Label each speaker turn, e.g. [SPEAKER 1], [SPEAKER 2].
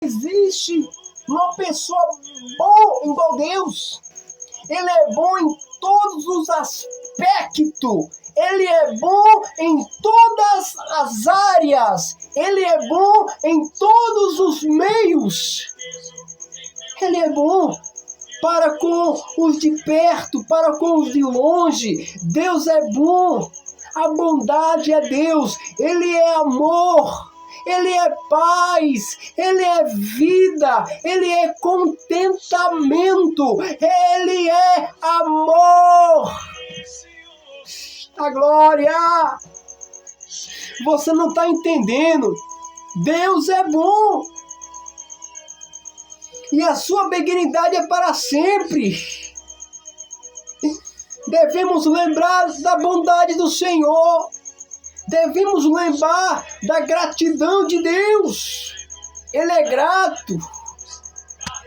[SPEAKER 1] Existe uma pessoa boa igual Deus. Ele é bom em todos os aspectos. Ele é bom em todas as áreas. Ele é bom em todos os meios. Ele é bom para com os de perto, para com os de longe. Deus é bom. A bondade é Deus. Ele é amor. Ele é paz, Ele é vida, Ele é contentamento, Ele é amor. A glória! Você não está entendendo? Deus é bom. E a sua benignidade é para sempre. Devemos lembrar da bondade do Senhor. Devemos lembrar da gratidão de Deus. Ele é grato.